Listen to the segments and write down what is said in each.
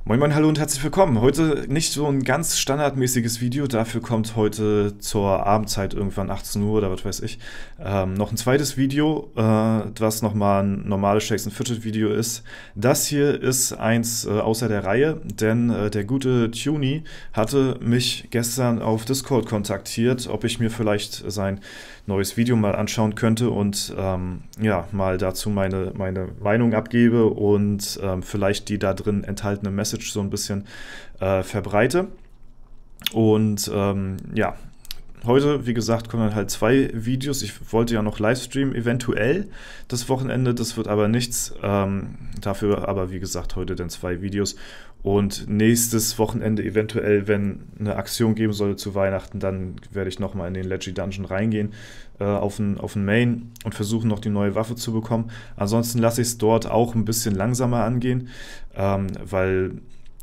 Moin Moin, hallo und herzlich willkommen. Heute nicht so ein ganz standardmäßiges Video, dafür kommt heute zur Abendzeit irgendwann 18 Uhr oder was weiß ich, noch ein zweites Video, was nochmal ein normales Shakes and Fidget Video ist. Das hier ist eins außer der Reihe, denn der gute Tuny hatte mich gestern auf Discord kontaktiert, ob ich mir vielleicht sein neues Video mal anschauen könnte und ja, mal dazu meine Meinung abgebe und vielleicht die da drin enthaltene Message so ein bisschen verbreite. Und ja, heute, wie gesagt, kommen dann halt zwei Videos. Ich wollte ja noch Livestreamen, eventuell das Wochenende, das wird aber nichts. Dafür aber, wie gesagt, heute dann zwei Videos. Und nächstes Wochenende eventuell, wenn eine Aktion geben soll zu Weihnachten, dann werde ich nochmal in den Leggy Dungeon reingehen, auf den Main und versuchen noch die neue Waffe zu bekommen. Ansonsten lasse ich es dort auch ein bisschen langsamer angehen, weil,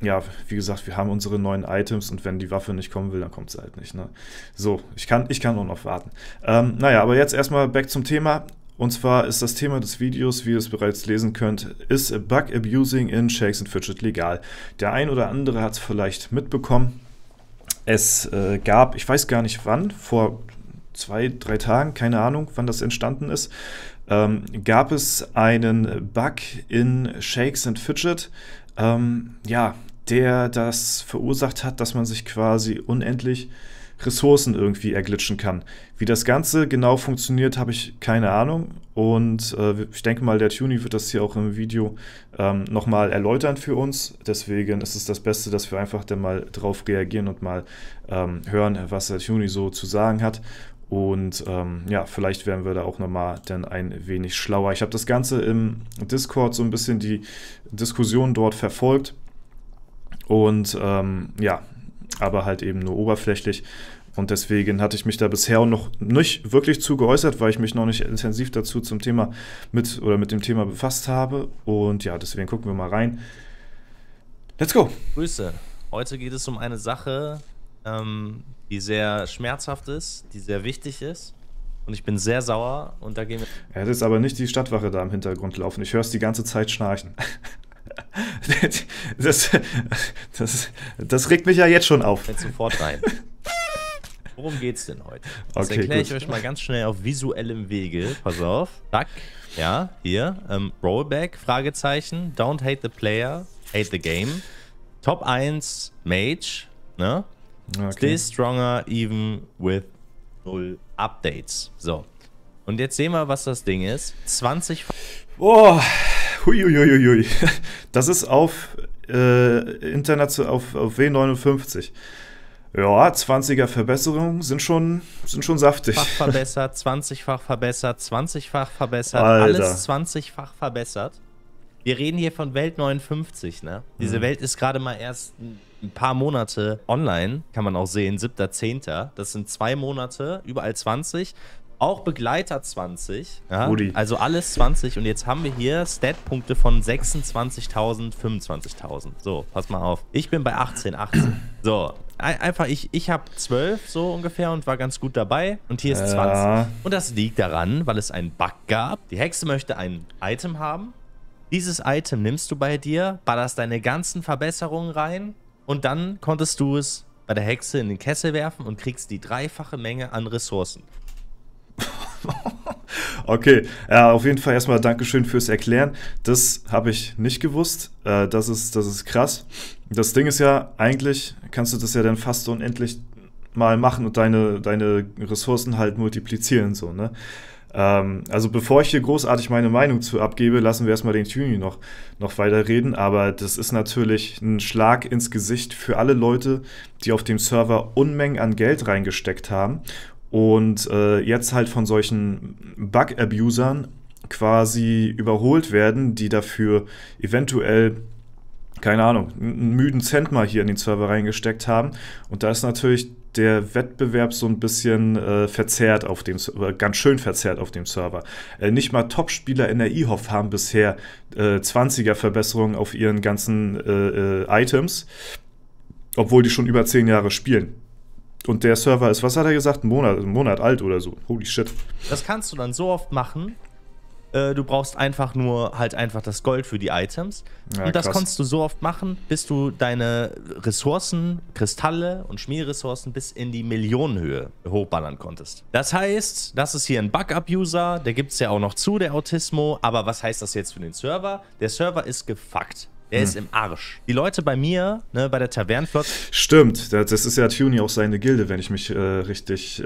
ja, wie gesagt, wir haben unsere neuen Items und wenn die Waffe nicht kommen will, dann kommt sie halt nicht. Ne? So, ich kann auch noch warten. Naja, aber jetzt erstmal back zum Thema. Und zwar ist das Thema des Videos, wie ihr es bereits lesen könnt, ist Bug Abusing in Shakes and Fidget legal? Der ein oder andere hat es vielleicht mitbekommen. Es gab, ich weiß gar nicht wann, vor 2-3 Tagen, keine Ahnung, wann das entstanden ist, gab es einen Bug in Shakes and Fidget, ja, der das verursacht hat, dass man sich quasi unendlich Ressourcen irgendwie erglitschen kann. Wie das Ganze genau funktioniert, habe ich keine Ahnung und ich denke mal, der Tuny wird das hier auch im Video nochmal erläutern für uns. Deswegen ist es das Beste, dass wir einfach dann mal drauf reagieren und mal hören, was der Tuny so zu sagen hat. Und ja, vielleicht werden wir da auch nochmal dann ein wenig schlauer. Ich habe das Ganze im Discord so ein bisschen die Diskussion dort verfolgt und ja, aber halt eben nur oberflächlich. Und deswegen hatte ich mich da bisher noch nicht wirklich zu geäußert, weil ich mich noch nicht intensiv dazu zum Thema mit dem Thema befasst habe. Und ja, deswegen gucken wir mal rein. Let's go! Grüße. Heute geht es um eine Sache, die sehr schmerzhaft ist, die sehr wichtig ist. Und ich bin sehr sauer und da gehen wir... Er hat jetzt aber nicht die Stadtwache da im Hintergrund laufen. Ich höre es die ganze Zeit schnarchen. Das regt mich ja jetzt schon auf. Jetzt sofort rein. Worum geht's denn heute? Das Okay, erkläre ich euch mal ganz schnell auf visuellem Wege. Pass auf. Zack. Ja, hier. Rollback, Fragezeichen. Don't hate the player, hate the game. Top 1, Mage. Ne? Okay. Still stronger even with 0 Updates. So. Und jetzt sehen wir, was das Ding ist. 20... Oh, huiuiuiui. Das ist auf international auf W59. Ja, 20er Verbesserungen sind schon saftig. Fach verbessert, 20-fach verbessert, 20-fach verbessert, Alter. alles 20-fach verbessert. Wir reden hier von Welt 59, ne? Diese Welt ist gerade mal erst ein paar Monate online, kann man auch sehen, 7.10. Das sind 2 Monate, überall 20. Auch Begleiter 20, ja? Also alles 20 und jetzt haben wir hier Stat-Punkte von 26.000, 25.000. So, pass mal auf. Ich bin bei 18. So, einfach ich habe 12 so ungefähr und war ganz gut dabei und hier ist 20. Und das liegt daran, weil es einen Bug gab. Die Hexe möchte ein Item haben. Dieses Item nimmst du bei dir, ballerst deine ganzen Verbesserungen rein und dann konntest du es bei der Hexe in den Kessel werfen und kriegst die 3-fache Menge an Ressourcen. Okay, ja, auf jeden Fall erstmal Dankeschön fürs Erklären. Das habe ich nicht gewusst. Das ist krass. Das Ding ist ja, eigentlich kannst du das ja dann fast unendlich mal machen und deine Ressourcen halt multiplizieren. So, ne? Also bevor ich hier großartig meine Meinung zu abgebe, lassen wir erstmal den Tuny noch weiter reden. Aber das ist natürlich ein Schlag ins Gesicht für alle Leute, die auf dem Server Unmengen an Geld reingesteckt haben. Und jetzt halt von solchen Bug-Abusern quasi überholt werden, die dafür eventuell, keine Ahnung, einen müden Cent mal hier in den Server reingesteckt haben. Und da ist natürlich der Wettbewerb so ein bisschen verzerrt auf dem Server, ganz schön verzerrt auf dem Server. Nicht mal Top-Spieler in der IHOF haben bisher 20er-Verbesserungen auf ihren ganzen Items, obwohl die schon über 10 Jahre spielen. Und der Server ist, was hat er gesagt, einen Monat alt oder so. Holy shit. Das kannst du dann so oft machen. Du brauchst einfach nur halt einfach das Gold für die Items. Ja, und das krass. kannst du so oft machen, bis du deine Ressourcen, Kristalle und Schmierressourcen bis in die Millionenhöhe hochballern konntest. Das heißt, das ist hier ein Bug-Up-User, der gibt es ja auch noch zu, der Autismo. Aber was heißt das jetzt für den Server? Der Server ist gefuckt. Der ist im Arsch. Die Leute bei mir, ne, bei der Tavernenflotte. Stimmt, das ist ja Tuny auch seine Gilde, wenn ich mich richtig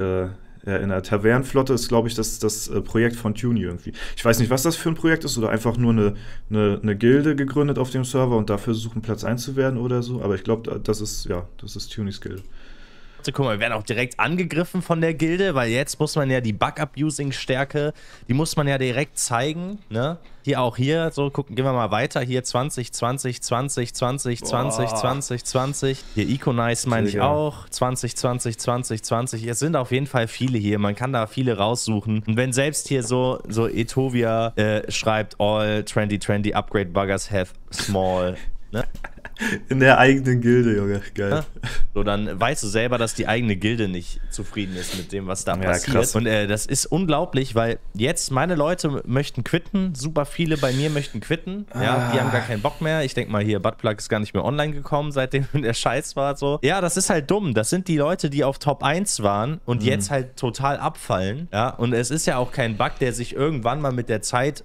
in der Tavernenflotte ist, glaube ich, das Projekt von Tuny irgendwie. Ich weiß nicht, was das für ein Projekt ist oder einfach nur eine Gilde gegründet auf dem Server und dafür suchen, Platz 1 zu werden oder so. Aber ich glaube, das ist Tunys Gilde. Guck mal, wir werden auch direkt angegriffen von der Gilde, weil jetzt muss man ja die Bug-Up-Using-Stärke, die muss man ja direkt zeigen, ne? Hier auch hier, so, gucken, gehen wir mal weiter, hier 20, 20, 20, 20, 20, 20, 20, hier Econice meine ich auch, 20, 20, 20, 20, es sind auf jeden Fall viele hier, man kann da viele raussuchen und wenn selbst hier so Etovia schreibt, all 2020 Upgrade Buggers have small, ne? In der eigenen Gilde, Junge, geil. Ja. So, dann weißt du selber, dass die eigene Gilde nicht zufrieden ist mit dem, was da passiert. Krass. Und das ist unglaublich, weil jetzt meine Leute möchten quitten, super viele bei mir möchten quitten. Ja, die haben gar keinen Bock mehr. Ich denke mal hier, Buttplug ist gar nicht mehr online gekommen, seitdem der Scheiß war. So. Ja, das ist halt dumm. Das sind die Leute, die auf Top 1 waren und jetzt halt total abfallen. Ja, und es ist ja auch kein Bug, der sich irgendwann mal mit der Zeit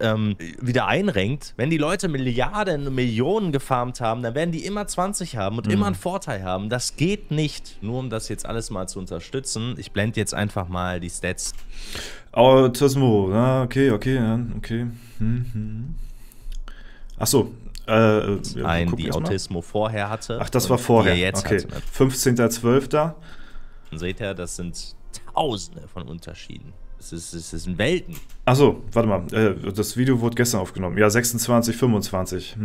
wieder einrenkt. Wenn die Leute Milliarden, Millionen gefarmt haben, dann werden die immer 20 haben und immer einen Vorteil haben. Das geht nicht. Nur um das jetzt alles mal zu unterstützen. Ich blende jetzt einfach mal die Stats. Autismo, okay. Achso. Die Autismo vorher hatte. Ach, das war vorher. Jetzt okay. 15.12. Dann seht ihr, das sind Tausende von Unterschieden. Es sind Welten. Achso, warte mal. Das Video wurde gestern aufgenommen. Ja, 26, 25.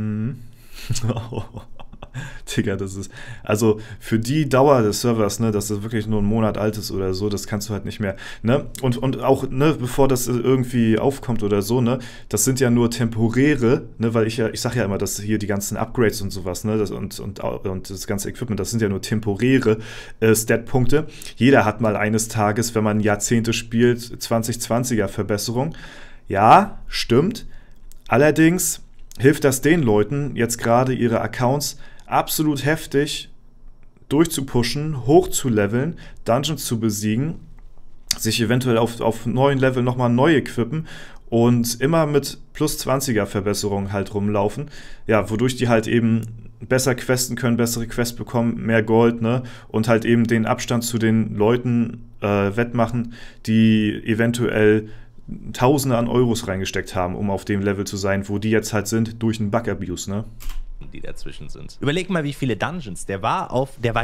Digga, das ist, also für die Dauer des Servers, ne, dass das wirklich nur einen Monat alt ist oder so, das kannst du halt nicht mehr, ne, und auch, ne, bevor das irgendwie aufkommt oder so, ne, das sind ja nur temporäre, ne, weil ich sag ja immer, dass hier die ganzen Upgrades und sowas, ne, und das ganze Equipment, das sind ja nur temporäre Stat-Punkte. Jeder hat mal eines Tages, wenn man Jahrzehnte spielt, 2020er Verbesserung. Ja, stimmt. Allerdings hilft das den Leuten, jetzt gerade ihre Accounts absolut heftig durchzupushen, hochzuleveln, Dungeons zu besiegen, sich eventuell auf neuen Level nochmal neu equippen und immer mit plus 20er Verbesserungen halt rumlaufen. Ja, wodurch die halt eben besser questen können, bessere Quests bekommen, mehr Gold, ne? Und halt eben den Abstand zu den Leuten wettmachen, die eventuell Tausende an Euros reingesteckt haben, um auf dem Level zu sein, wo die jetzt halt sind, durch einen Bug-Abuse, ne? Die dazwischen sind. Überleg mal, wie viele Dungeons. Der war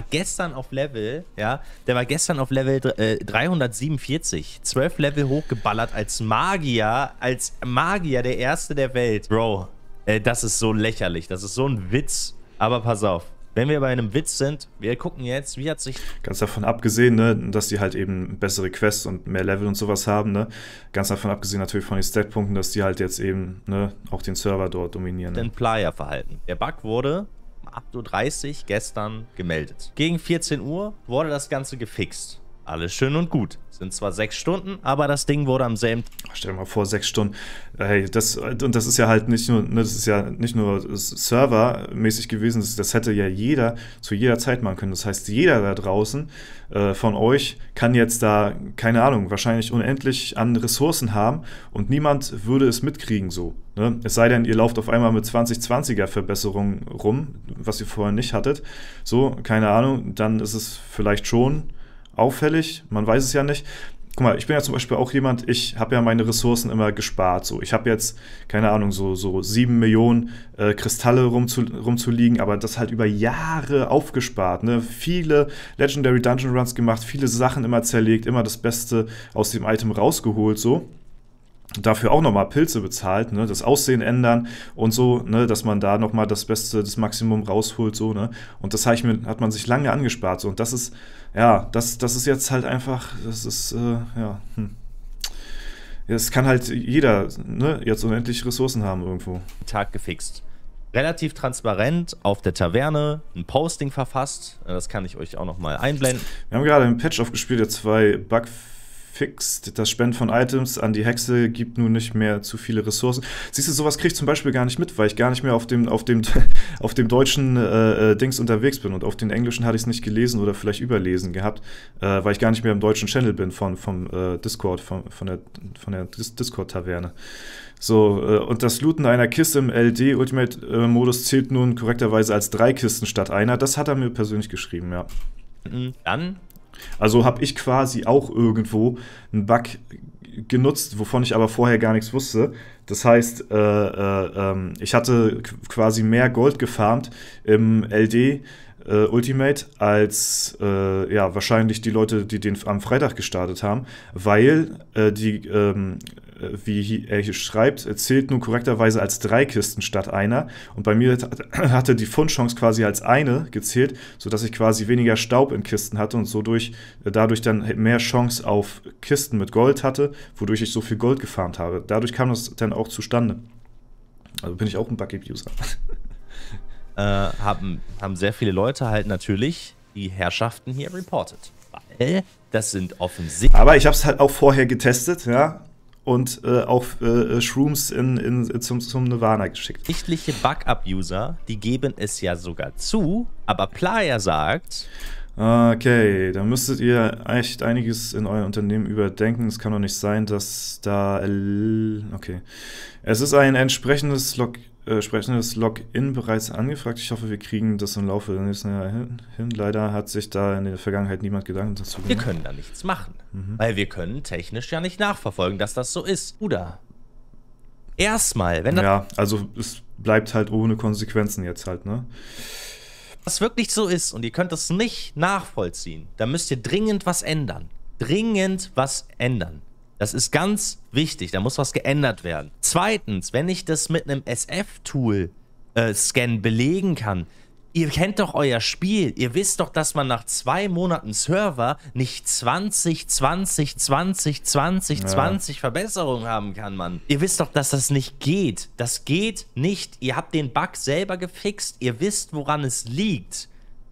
gestern auf Level, ja, 347. 12 Level hochgeballert als Magier der Erste der Welt. Bro, das ist so lächerlich. Das ist so ein Witz. Aber pass auf. Wenn wir bei einem Witz sind, wir gucken jetzt, wie hat sich... Ganz davon abgesehen, ne, dass die halt eben bessere Quests und mehr Level und sowas haben, ne? Ganz davon abgesehen natürlich von den Statpunkten, dass die halt jetzt eben, ne, auch den Server dort dominieren. Ne? Den Player-Verhalten. Der Bug wurde um 8:30 Uhr gestern gemeldet. Gegen 14 Uhr wurde das Ganze gefixt. Alles schön und gut. Sind zwar 6 Stunden, aber das Ding wurde am selben... Stell dir mal vor, 6 Stunden. Hey, das ist ja halt nicht nur, ne, das ist ja nicht nur servermäßig gewesen, das hätte ja jeder zu jeder Zeit machen können. Das heißt, jeder da draußen von euch kann jetzt da, keine Ahnung, wahrscheinlich unendlich an Ressourcen haben und niemand würde es mitkriegen so. Ne? Es sei denn, ihr lauft auf einmal mit 2020er Verbesserungen rum, was ihr vorher nicht hattet. So, keine Ahnung, dann ist es vielleicht schon auffällig, man weiß es ja nicht. Guck mal, ich bin ja zum Beispiel auch jemand, ich habe ja meine Ressourcen immer gespart. So. Ich habe jetzt, keine Ahnung, so 7 Millionen Kristalle rumzuliegen, aber das halt über Jahre aufgespart. Ne? Viele Legendary Dungeon Runs gemacht, viele Sachen immer zerlegt, immer das Beste aus dem Item rausgeholt, so. Dafür auch nochmal Pilze bezahlt, ne, das Aussehen ändern und so, ne, dass man da nochmal das Beste, das Maximum rausholt, so, ne, und das hat man sich lange angespart, so, und das ist, ja, das ist jetzt halt einfach, das ist, ja, es kann halt jeder, ne, jetzt unendlich Ressourcen haben irgendwo. Tag gefixt. relativ transparent auf der Taverne ein Posting verfasst. Das kann ich euch auch nochmal einblenden. Wir haben gerade einen Patch aufgespielt, der 2 Bug fixt. Das Spenden von Items an die Hexe gibt nun nicht mehr zu viele Ressourcen. Siehst du, sowas kriege ich zum Beispiel gar nicht mit, weil ich gar nicht mehr auf dem deutschen Dings unterwegs bin. Und auf den englischen hatte ich es nicht gelesen oder vielleicht überlesen gehabt, weil ich gar nicht mehr im deutschen Channel bin vom Discord, von der Discord-Taverne. So, und das Looten einer Kiste im LD-Ultimate-Modus zählt nun korrekterweise als 3 Kisten statt einer. Das hat er mir persönlich geschrieben, ja. Dann? Also habe ich quasi auch irgendwo einen Bug genutzt, wovon ich aber vorher gar nichts wusste. Das heißt, ich hatte quasi mehr Gold gefarmt im LD Ultimate als ja, wahrscheinlich die Leute, die den am Freitag gestartet haben, weil wie er hier schreibt, zählt nun korrekterweise als 3 Kisten statt einer. Und bei mir hatte die Fundchance quasi als eine gezählt, sodass ich quasi weniger Staub in Kisten hatte und dadurch dann mehr Chance auf Kisten mit Gold hatte, wodurch ich so viel Gold gefarmt habe. Dadurch kam das dann auch zustande. Also bin ich auch ein Buggy-User. Haben sehr viele Leute halt natürlich die Herrschaften hier reported. Weil das sind offensichtlich. Aber ich habe es halt auch vorher getestet, ja. Und auch Shrooms zum Nirvana geschickt. Sichtliche Bug-Up-User, die geben es ja sogar zu, aber Playa sagt... Okay, da müsstet ihr echt einiges in eurem Unternehmen überdenken. Es kann doch nicht sein, dass da... Okay. Es ist ein entsprechendes Login bereits angefragt. Ich hoffe, wir kriegen das im Laufe der nächsten Jahre hin. Leider hat sich da in der Vergangenheit niemand Gedanken dazu gemacht. Wir können da nichts machen, weil wir können technisch ja nicht nachverfolgen, dass das so ist. Oder erstmal, wenn das... Ja, also es bleibt halt ohne Konsequenzen jetzt halt, ne? Was wirklich so ist und ihr könnt das nicht nachvollziehen, dann müsst ihr dringend was ändern. Dringend was ändern. Das ist ganz wichtig, da muss was geändert werden. Zweitens, wenn ich das mit einem SF-Tool-Scan belegen kann, ihr kennt doch euer Spiel, ihr wisst doch, dass man nach 2 Monaten Server nicht 20 Verbesserungen haben kann, Mann. Ihr wisst doch, dass das nicht geht. Das geht nicht. Ihr habt den Bug selber gefixt, ihr wisst, woran es liegt.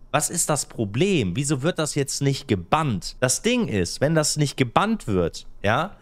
Was ist das Problem? Wieso wird das jetzt nicht gebannt? Das Ding ist, wenn das nicht gebannt wird, ja,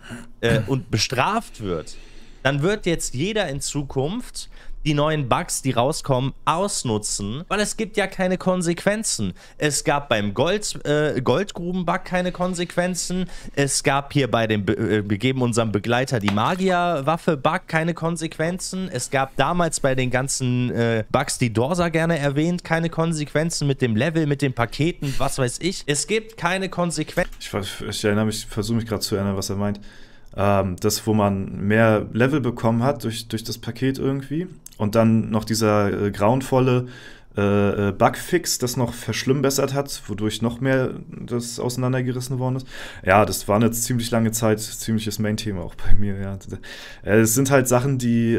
und bestraft wird, dann wird jetzt jeder in Zukunft die neuen Bugs, die rauskommen, ausnutzen, weil es gibt ja keine Konsequenzen. Es gab beim Goldgruben-Bug keine Konsequenzen. Es gab hier bei dem wir geben unserem Begleiter die Magier-Waffe-Bug keine Konsequenzen. Es gab damals bei den ganzen Bugs, die Dorsa gerne erwähnt, keine Konsequenzen mit dem Level, mit den Paketen, was weiß ich. Es gibt keine Konsequenzen. Ich erinnere mich, versuche mich gerade zu erinnern, was er meint. Das, wo man mehr Level bekommen hat durch das Paket irgendwie. Und dann noch dieser grauenvolle Bugfix, das noch verschlimmbessert hat, wodurch noch mehr das auseinandergerissen worden ist. Ja, das war eine ziemlich lange Zeit, ziemliches Main-Thema auch bei mir. Ja. Es sind halt Sachen, die,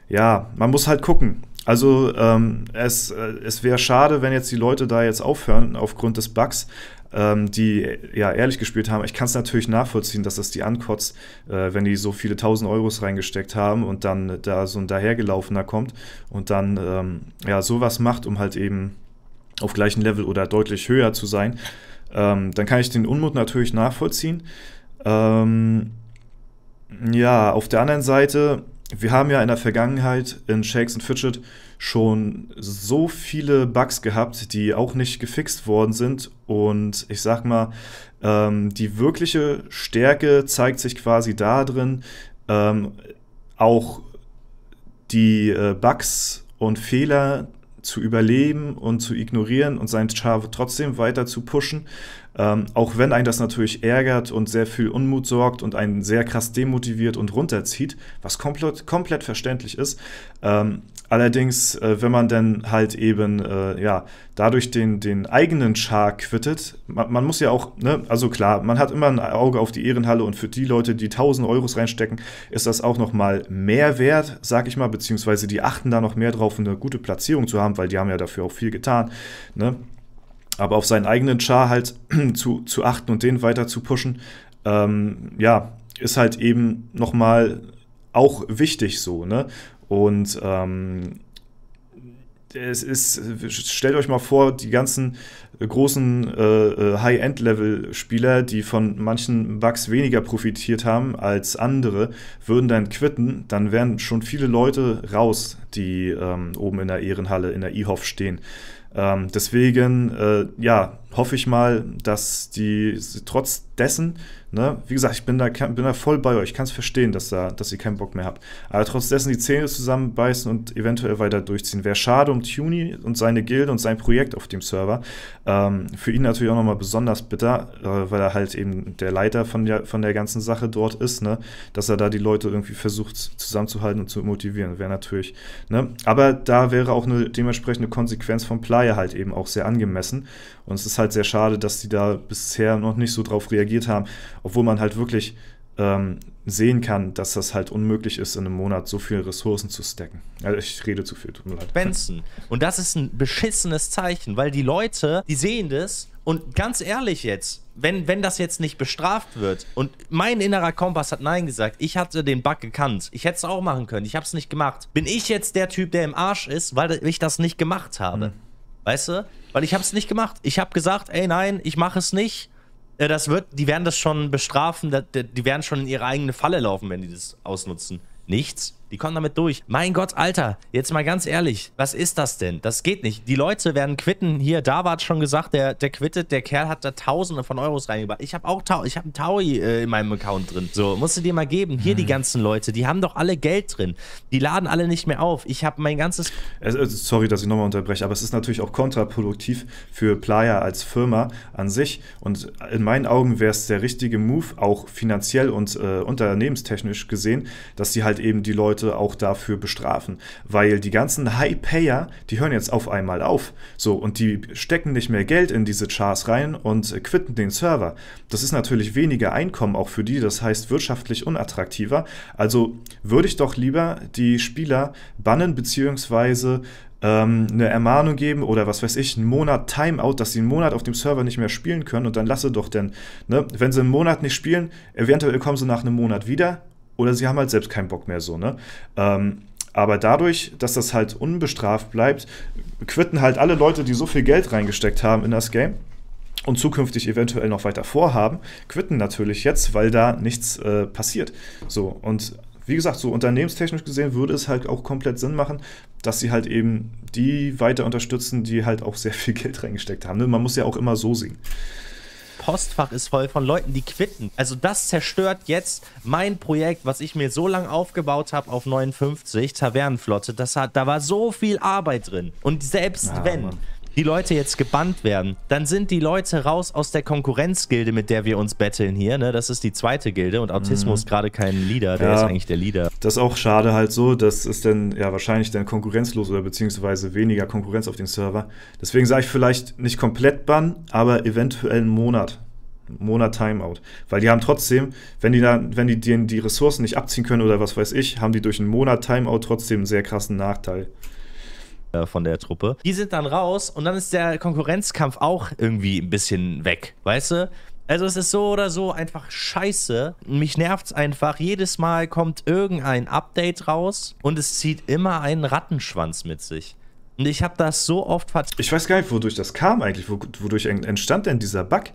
ja, man muss halt gucken. Also es wäre schade, wenn jetzt die Leute da jetzt aufhören aufgrund des Bugs, die ja ehrlich gespielt haben. Ich kann es natürlich nachvollziehen, dass das die ankotzt, wenn die so viele 1000 Euros reingesteckt haben und dann da so ein dahergelaufener kommt und dann ja sowas macht, um halt eben auf gleichem Level oder deutlich höher zu sein. Dann kann ich den Unmut natürlich nachvollziehen. Ja, auf der anderen Seite, wir haben ja in der Vergangenheit in Shakes and Fidget schon so viele Bugs gehabt, die auch nicht gefixt worden sind. Und ich sag mal, die wirkliche Stärke zeigt sich quasi darin, auch die Bugs und Fehler zu überleben und zu ignorieren und seinen Char trotzdem weiter zu pushen. Auch wenn einen das natürlich ärgert und sehr viel Unmut sorgt und einen sehr krass demotiviert und runterzieht, was komplett verständlich ist. Allerdings, wenn man dann halt eben ja, dadurch den eigenen Char quittet, man muss ja auch, ne, also klar, man hat immer ein Auge auf die Ehrenhalle und für die Leute, die 1000 Euros reinstecken, ist das auch nochmal mehr wert, sag ich mal, beziehungsweise die achten da noch mehr drauf, eine gute Platzierung zu haben, weil die haben ja dafür auch viel getan, ne? Aber auf seinen eigenen Char halt zu achten und den weiter zu pushen, ja, ist halt eben nochmal auch wichtig so, ne? Und stellt euch mal vor, die ganzen großen High-End-Level-Spieler, die von manchen Bugs weniger profitiert haben als andere, würden dann quitten, dann wären schon viele Leute raus, die oben in der Ehrenhalle, in der IHOF stehen. Deswegen, ja, hoffe ich mal, dass die trotz dessen, ne, wie gesagt, ich bin da voll bei euch, ich kann es verstehen, dass ihr keinen Bock mehr habt, aber trotz dessen die Zähne zusammenbeißen und eventuell weiter durchziehen. Wäre schade um Tuny und seine Guild und sein Projekt auf dem Server. Für ihn natürlich auch nochmal besonders bitter, weil er halt eben der Leiter von der ganzen Sache dort ist, ne, dass er da die Leute irgendwie versucht zusammenzuhalten und zu motivieren. Wäre natürlich, ne, aber da wäre auch eine dementsprechende Konsequenz vom Playa halt eben auch sehr angemessen. Und es ist halt sehr schade, dass die da bisher noch nicht so drauf reagiert haben, obwohl man halt wirklich sehen kann, dass das halt unmöglich ist, in einem Monat so viele Ressourcen zu stacken. Also ich rede zu viel, tut mir leid. Benson. Und das ist ein beschissenes Zeichen, weil die Leute, die sehen das und ganz ehrlich jetzt, wenn das jetzt nicht bestraft wird und mein innerer Kompass hat Nein gesagt, ich hatte den Bug gekannt, ich hätte es auch machen können, ich habe es nicht gemacht. Bin ich jetzt der Typ, der im Arsch ist, weil ich das nicht gemacht habe? Weißt du? Weil ich habe es nicht gemacht. Ich habe gesagt, ey nein, ich mache es nicht. Die werden das schon bestrafen, die werden schon in ihre eigene Falle laufen, wenn die das ausnutzen. Nichts. Die kommen damit durch. Mein Gott, Alter, jetzt mal ganz ehrlich, was ist das denn? Das geht nicht. Die Leute werden quitten. Hier, Dava hat schon gesagt, der quittet, der Kerl hat da Tausende von Euros reingebracht. Ich habe einen Taui in meinem Account drin. So, musst du dir mal geben. Hier die ganzen Leute, die haben doch alle Geld drin. Die laden alle nicht mehr auf. Ich habe mein ganzes... Sorry, dass ich nochmal unterbreche, aber es ist natürlich auch kontraproduktiv für Playa als Firma an sich. Und in meinen Augen wäre es der richtige Move, auch finanziell und unternehmenstechnisch gesehen, dass die halt eben die Leute auch dafür bestrafen, weil die ganzen High-Payer, die hören jetzt auf einmal auf, so, und die stecken nicht mehr Geld in diese Chars rein und quitten den Server. Das ist natürlich weniger Einkommen auch für die, das heißt wirtschaftlich unattraktiver, also würde ich doch lieber die Spieler bannen, beziehungsweise eine Ermahnung geben oder was weiß ich, einen Monat Timeout, dass sie einen Monat auf dem Server nicht mehr spielen können und dann lasse doch denn, ne, wenn sie einen Monat nicht spielen, eventuell kommen sie nach einem Monat wieder. Oder sie haben halt selbst keinen Bock mehr so, ne? Aber dadurch, dass das halt unbestraft bleibt, quitten halt alle Leute, die so viel Geld reingesteckt haben in das Game und zukünftig eventuell noch weiter vorhaben, quitten natürlich jetzt, weil da nichts passiert. So, und wie gesagt, so unternehmenstechnisch gesehen würde es halt auch komplett Sinn machen, dass sie halt eben die weiter unterstützen, die halt auch sehr viel Geld reingesteckt haben. Ne? Man muss ja auch immer so sehen. Postfach ist voll von Leuten, die quitten. Also das zerstört jetzt mein Projekt, was ich mir so lange aufgebaut habe auf 59, Tavernenflotte. Da war so viel Arbeit drin. Und selbst wenn die Leute jetzt gebannt werden, dann sind die Leute raus aus der Konkurrenzgilde, mit der wir uns battlen hier. Ne? Das ist die zweite Gilde und Autismus gerade kein Leader, der ist eigentlich der Leader. Das ist auch schade halt so, das ist dann ja wahrscheinlich dann konkurrenzlos oder beziehungsweise weniger Konkurrenz auf den Server. Deswegen sage ich vielleicht nicht komplett bannen, aber eventuell einen Monat Timeout. Weil die haben trotzdem, wenn die denen die Ressourcen nicht abziehen können oder was weiß ich, haben die durch einen Monat Timeout trotzdem einen sehr krassen Nachteil. Von der Truppe. Die sind dann raus und dann ist der Konkurrenzkampf auch irgendwie ein bisschen weg, weißt du? Also es ist so oder so einfach scheiße. Mich nervt's einfach. Jedes Mal kommt irgendein Update raus und es zieht immer einen Rattenschwanz mit sich. Und ich habe das so oft Ich weiß gar nicht, wodurch das kam eigentlich. Wodurch entstand denn dieser Bug?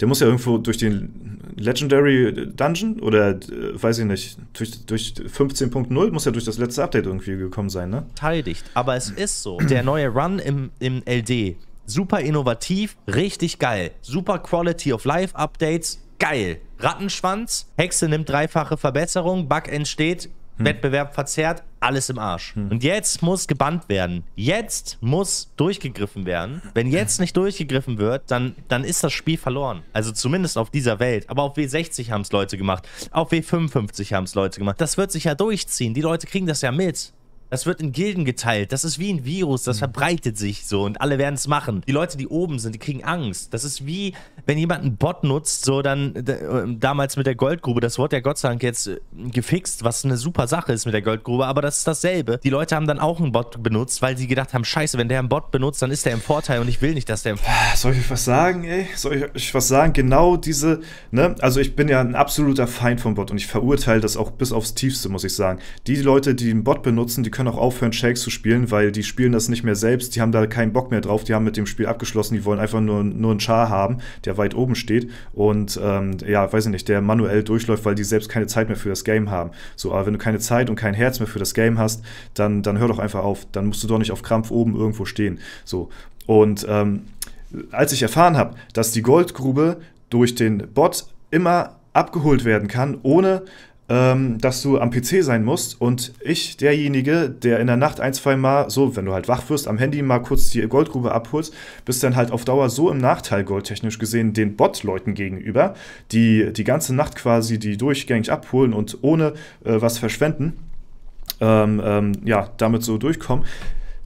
Der muss ja irgendwo durch den Legendary Dungeon oder, weiß ich nicht, durch 15.0 muss ja durch das letzte Update irgendwie gekommen sein, ne? Verteidigt. Aber es ist so. Der neue Run im LD. Super innovativ, richtig geil. Super Quality of Life Updates, geil. Rattenschwanz, Hexe nimmt 3-fache Verbesserung, Bug entsteht, Wettbewerb verzerrt, alles im Arsch. Und jetzt muss gebannt werden. Jetzt muss durchgegriffen werden. Wenn jetzt nicht durchgegriffen wird, dann ist das Spiel verloren. Also zumindest auf dieser Welt. Aber auf W60 haben es Leute gemacht. Auf W55 haben es Leute gemacht. Das wird sich ja durchziehen. Die Leute kriegen das ja mit. Das wird in Gilden geteilt. Das ist wie ein Virus, das verbreitet sich so und alle werden es machen. Die Leute, die oben sind, die kriegen Angst. Das ist wie, wenn jemand einen Bot nutzt, so dann damals mit der Goldgrube. Das wurde ja Gott sei Dank jetzt gefixt, was eine super Sache ist mit der Goldgrube, aber das ist dasselbe. Die Leute haben dann auch einen Bot benutzt, weil sie gedacht haben, scheiße, wenn der einen Bot benutzt, dann ist der im Vorteil und ich will nicht, dass der im Vorteil. Soll ich euch was sagen, ey? Soll ich euch was sagen? Genau diese, ne? Also ich bin ja ein absoluter Feind vom Bot und ich verurteile das auch bis aufs Tiefste, muss ich sagen. Die Leute, die einen Bot benutzen, die können auch aufhören, Shakes zu spielen, weil die spielen das nicht mehr selbst, die haben da keinen Bock mehr drauf, die haben mit dem Spiel abgeschlossen, die wollen einfach nur einen Char haben, der weit oben steht und ja, weiß ich nicht, der manuell durchläuft, weil die selbst keine Zeit mehr für das Game haben. So, aber wenn du keine Zeit und kein Herz mehr für das Game hast, dann hör doch einfach auf, dann musst du doch nicht auf Krampf oben irgendwo stehen. So, und als ich erfahren habe, dass die Goldgrube durch den Bot immer abgeholt werden kann, ohne dass du am PC sein musst und ich, derjenige, der in der Nacht ein, zwei Mal, so, wenn du halt wach wirst, am Handy mal kurz die Goldgrube abholst, bist dann halt auf Dauer so im Nachteil, goldtechnisch gesehen, den Bot-Leuten gegenüber, die die ganze Nacht quasi die durchgängig abholen und ohne was verschwenden, ja, damit so durchkommen.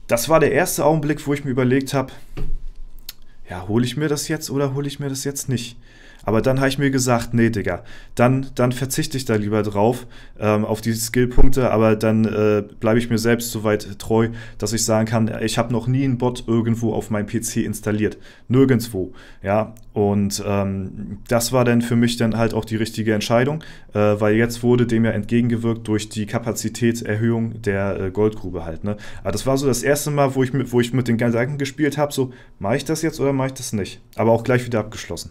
Das war der erste Augenblick, wo ich mir überlegt habe, ja, hole ich mir das jetzt oder hole ich mir das jetzt nicht? Aber dann habe ich mir gesagt, nee, Digga, dann verzichte ich da lieber drauf, auf die Skillpunkte, aber dann bleibe ich mir selbst so weit treu, dass ich sagen kann, ich habe noch nie einen Bot irgendwo auf meinem PC installiert. Nirgendwo, ja. Und das war dann für mich dann halt auch die richtige Entscheidung, weil jetzt wurde dem ja entgegengewirkt durch die Kapazitätserhöhung der Goldgrube halt, ne. Aber das war so das erste Mal, wo ich mit den Gedanken gespielt habe, so, mache ich das jetzt oder mache ich das nicht? Aber auch gleich wieder abgeschlossen.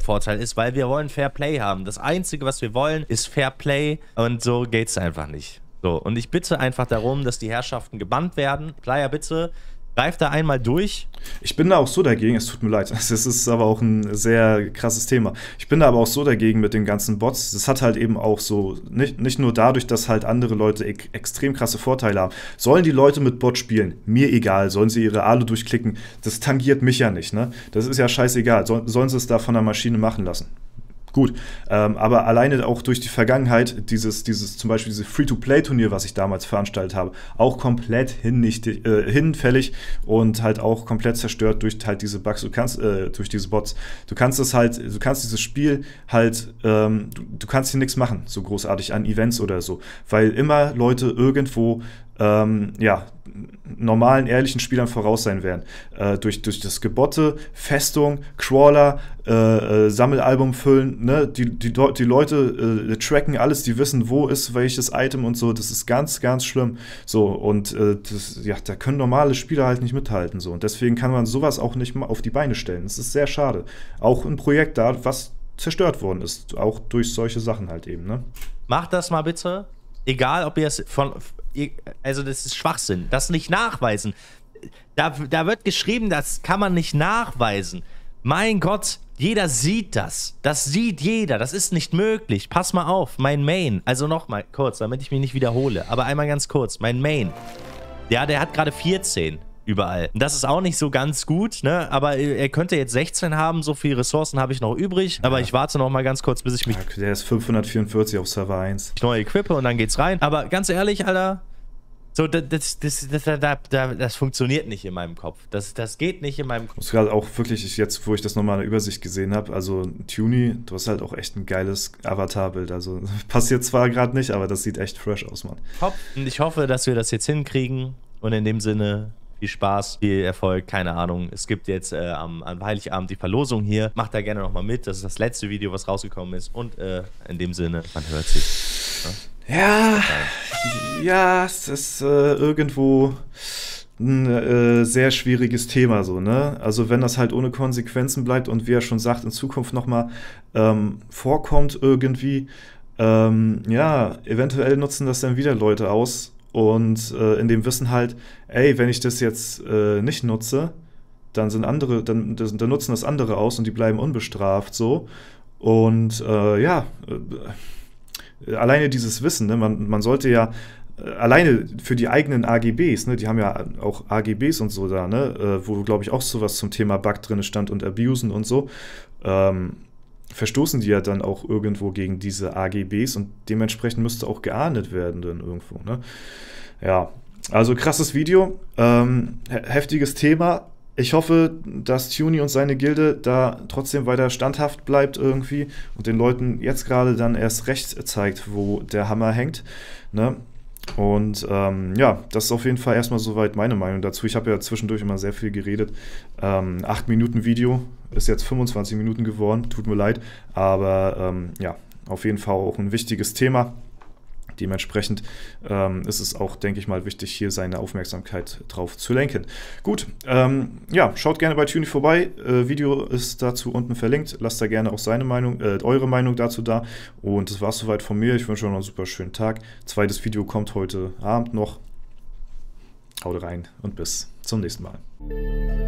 Vorteil ist, weil wir wollen Fair Play haben. Das Einzige, was wir wollen, ist Fair Play und so geht's einfach nicht. So, und ich bitte einfach darum, dass die Herrschaften gebannt werden. Player, bitte, greift da einmal durch. Ich bin da auch so dagegen, es tut mir leid, das ist aber auch ein sehr krasses Thema. Ich bin da aber auch so dagegen mit den ganzen Bots. Das hat halt eben auch so, nicht nur dadurch, dass halt andere Leute extrem krasse Vorteile haben. Sollen die Leute mit Bot spielen? Mir egal. Sollen sie ihre Alu durchklicken? Das tangiert mich ja nicht, ne? Das ist ja scheißegal. Sollen sie es da von der Maschine machen lassen? Gut, aber alleine auch durch die Vergangenheit, dieses zum Beispiel dieses Free-to-Play-Turnier, was ich damals veranstaltet habe, auch komplett hinfällig und halt auch komplett zerstört durch halt diese Bugs, durch diese Bots. Du kannst dieses Spiel halt, du kannst hier nichts machen, so großartig an Events oder so, weil immer Leute irgendwo ja, normalen, ehrlichen Spielern voraus sein werden. Durch das Gebotte, Festung, Crawler, Sammelalbum füllen, ne? Die Leute tracken alles, die wissen, wo ist welches Item und so. Das ist ganz, ganz schlimm. So, und ja, da können normale Spieler halt nicht mithalten. So. Und deswegen kann man sowas auch nicht mal auf die Beine stellen. Das ist sehr schade. Auch ein Projekt da, was zerstört worden ist. Auch durch solche Sachen halt eben, ne? Macht das mal bitte. Egal, ob ihr es also das ist Schwachsinn. Das nicht nachweisen. Da wird geschrieben, das kann man nicht nachweisen. Mein Gott, jeder sieht das. Das sieht jeder. Das ist nicht möglich. Pass mal auf, mein Main. Also nochmal kurz, damit ich mich nicht wiederhole. Aber einmal ganz kurz. Mein Main. Ja, der hat gerade 14 überall. Und das ist auch nicht so ganz gut, ne? Aber er könnte jetzt 16 haben. So viele Ressourcen habe ich noch übrig. Aber ich warte noch mal ganz kurz, bis ich mich... Der ist 544 auf Server 1. Neu equippe und dann geht's rein. Aber ganz ehrlich, Alter... So, das funktioniert nicht in meinem Kopf. Das geht nicht in meinem Kopf. Das ist gerade auch wirklich, jetzt, wo ich das nochmal in der Übersicht gesehen habe, also Tuny, du hast halt auch echt ein geiles Avatarbild. Also passiert zwar gerade nicht, aber das sieht echt fresh aus, Mann. Top. Und ich hoffe, dass wir das jetzt hinkriegen. Und in dem Sinne, viel Spaß, viel Erfolg, keine Ahnung. Es gibt jetzt am Heiligabend die Verlosung hier. Macht da gerne nochmal mit. Das ist das letzte Video, was rausgekommen ist. Und in dem Sinne, man hört sich. Ne? Ja, es ist irgendwo ein sehr schwieriges Thema so, ne? Also wenn das halt ohne Konsequenzen bleibt und wie er schon sagt, in Zukunft nochmal vorkommt irgendwie, ja, eventuell nutzen das dann wieder Leute aus und in dem Wissen halt, ey, wenn ich das jetzt nicht nutze, dann sind andere, dann nutzen das andere aus und die bleiben unbestraft so und ja, alleine dieses Wissen, ne, man sollte ja alleine für die eigenen AGBs, ne, die haben ja auch AGBs und so da, ne, wo, glaube ich, auch sowas zum Thema Bug drin stand und Abusen und so, verstoßen die ja dann auch irgendwo gegen diese AGBs und dementsprechend müsste auch geahndet werden dann irgendwo, ne? Ja, also krasses Video, heftiges Thema. Ich hoffe, dass Tuny und seine Gilde da trotzdem weiter standhaft bleibt irgendwie und den Leuten jetzt gerade dann erst recht zeigt, wo der Hammer hängt, ne? Und ja, das ist auf jeden Fall erstmal soweit meine Meinung dazu. Ich habe ja zwischendurch immer sehr viel geredet. 8 Minuten Video ist jetzt 25 Minuten geworden, tut mir leid. Aber ja, auf jeden Fall auch ein wichtiges Thema. Dementsprechend ist es auch, denke ich mal, wichtig, hier seine Aufmerksamkeit drauf zu lenken. Gut, ja, schaut gerne bei Tuny vorbei. Video ist dazu unten verlinkt. Lasst da gerne auch seine Meinung, eure Meinung dazu da. Und das war es soweit von mir. Ich wünsche euch noch einen super schönen Tag. Zweites Video kommt heute Abend noch. Haut rein und bis zum nächsten Mal.